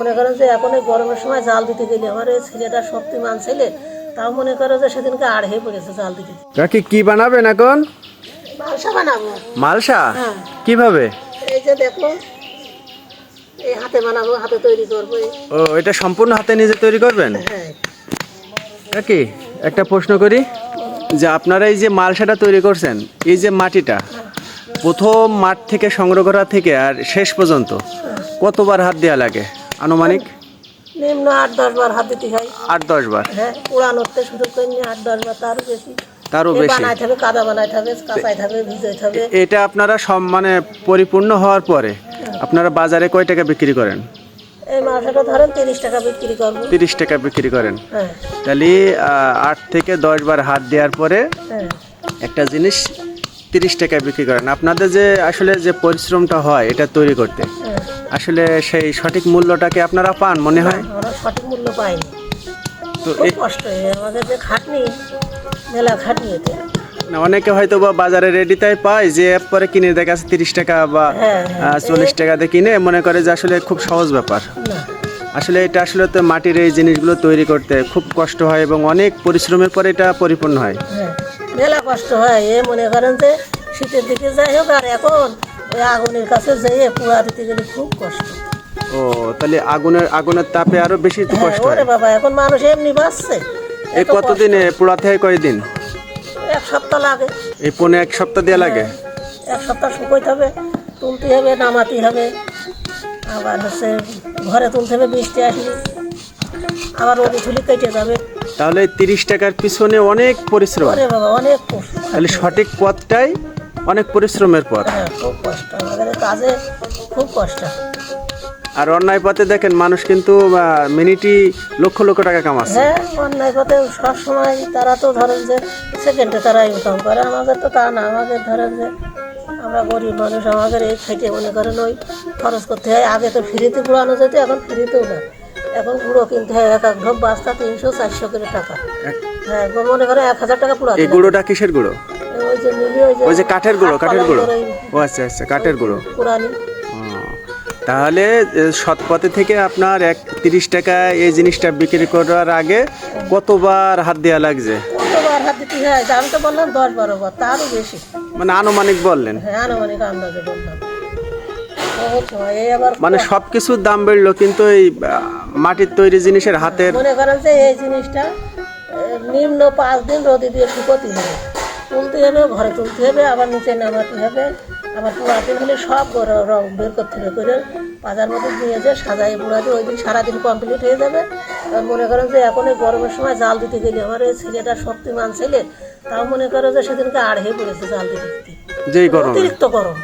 মনে করেন যে এখন এই গরমের সময় জাল দিতে গেলে আমার এই ছেলেটা শক্তিমান ছেলে, তাও মনে করো যে সেদিনকে আড় হয়ে পড়েছে জাল দিতে। কাকি কি বানাবেন এখন? মালসা বানাবো। মালসা? হ্যাঁ। কিভাবে? এই যে দেখো, এই হাতে বানাবো, হাতে তৈরি করবো। ও, এটা সম্পূর্ণ হাতে নিজে তৈরি করবেন? হ্যাঁ। কাকি একটা প্রশ্ন করি, যে আপনারা এই যে মালসাটা তৈরি করছেন, এই যে মাটিটা প্রথম মাঠ থেকে সংগ্রহ করা থেকে আর শেষ পর্যন্ত কতবার হাত দেওয়া লাগে আনুমানিক? নিম্ন 8-10 বার হাত দিতে হয়। 8-10 বার? হ্যাঁ, উড়ানোতে শুরু করে নিয়ে 8-10 বার, তারও বেশি। তারও বেশি বানাইতে হবে, কাদা বানাইতে হবে, কাঁচাইতে হবে, ভিজাইতে হবে। এটা আপনারা সব মানে পরিপূর্ণ হওয়ার পরে আপনারা বাজারে কয় টাকা বিক্রি করেন? এই মালসাটা ধরেন 30 টাকা বিক্রি করবো। 30 টাকা বিক্রি করেন? হ্যাঁ। তাহলে 8 থেকে 10 বার হাত দেওয়ার পরে হ্যাঁ। একটা জিনিস 30 টাকায় বিক্রি করেন। আপনাদের যে আসলে যে পরিশ্রমটা হয় এটা তৈরি করতে, হ্যাঁ। আসলে সেই সঠিক মূল্যটাকে আপনারা পান মনে হয়? আমরা সঠিক মূল্য পাইনি, তো খুব কষ্ট হয় আমাদের, যে খাটনি, মেলা খাটনি এতে। না, অনেকে হয়তো বা বাজারে রেডিতাই পায়, যে পরে কিনে দেখা যাচ্ছে 30 টাকা বা 40 টাকাতে কিনে মনে করে যে আসলে খুব সহজ ব্যাপার। না, আসলে এটা আসলে তো মাটির এই জিনিসগুলো তৈরি করতে খুব কষ্ট হয় এবং অনেক পরিশ্রমের পরে এটা পরিপূর্ণ হয়। হ্যাঁ, মেলা কষ্ট হয়। এ মনে করেন যে শীতের দিকে যাই হোক, আর এখন ওই আগুনের কাছে যেয়ে পুড়া দিতে গেলে খুব কষ্ট। ও, তাহলে আগুনের তাপে আরো বেশি কষ্ট হয়। ওরে বাবা, এখন মানুষ এমনি বাঁচছে। এই কতদিনে পোড়াতে হয়? কয়দিন? 1 সপ্তাহ লাগে। এই পৌনে 1 সপ্তাহ দেওয়া লাগে? 1 সপ্তাহ শুকোইতে হবে, তুলতে হবে, নামাতে হবে, আবার হচ্ছে ঘরে তুলতে হবে, বৃষ্টি আসলে আবার রোদে ঠুলি কেটে যাবে। তাহলে 30 টাকার পিছনে অনেক পরিশ্রম। ওরে বাবা, অনেক কষ্ট। তাহলে সঠিক পথটাই অনেক পরিশ্রমের পথ। হ্যাঁ, খুব কষ্ট আমাদের কাজে, খুব কষ্ট। আর অন্যায় পথে দেখেন মানুষ কিন্তু মিনিটই লক্ষ লক্ষ টাকা কামাচ্ছে। হ্যাঁ, অন্যায় পথে সবসময় তারা তো ধরেন যে সেকেন্ডে তারা ইনকাম করে, আমাদের তো তা না। আমাদের ধরেন যে আমরা গরিব মানুষ, আমাদের এই খেটে মনে করেন ওই খরচ করতে হয়। আগে তো ফ্রিতে পুরানো যেত, এখন ফ্রিতেও না, এখন গুঁড়ো কিনতে হয়। এক ঢোক বাস্তা 300-400 করে টাকা। হ্যাঁ, মনে করেন 1000 টাকা পুরানো। এই গুঁড়োটা কিসের গুঁড়ো? ওই যে মিলি, ওই যে কাঠের গুঁড়ো? কাঠের গুঁড়ো? ও আচ্ছা আচ্ছা, কাঠের গুঁড়ো পুরানি। তাহলে সৎ পথে থেকে আপনার 30 টাকা এই জিনিসটা বিক্রি করার আগে কতবার হাত দেওয়া লাগছে? কতবার হাত দিতে হয়? আমি তো বললাম 10-12 বার, তারও বেশি। মানে আনুমানিক বললেন? হ্যাঁ, আনুমানিক আন্দাজে বললাম। বহুত সময়। এই আবার মানে সবকিছুর দাম বেড়লো, কিন্তু এই মাটির তৈরি জিনিসের হাতের মনে করেন যে এই জিনিসটা নিম্ন 5 দিন রোদে দিয়ে শুকোতে হবে, তুলতে হবে, ঘরে তুলতে হবে, আবার নিচে নামাতে হবে, আবার পুরাতে হলে সব রং বের করতে হবে, করে বাজার মধ্যে নিয়ে যে সাজাই পুরাতে ওই দিন সারাদিন কমপ্লিট হয়ে যাবে। আর মনে করেন যে এখন এই গরমের সময় জাল দিতে গেলে আমার এই ছেলেটা শক্তিমান ছেলে, তাও মনে করো যে সেদিনকে আড় হয়ে পড়েছে জাল দিতে দিতে, যেই গরম, অতিরিক্ত গরম।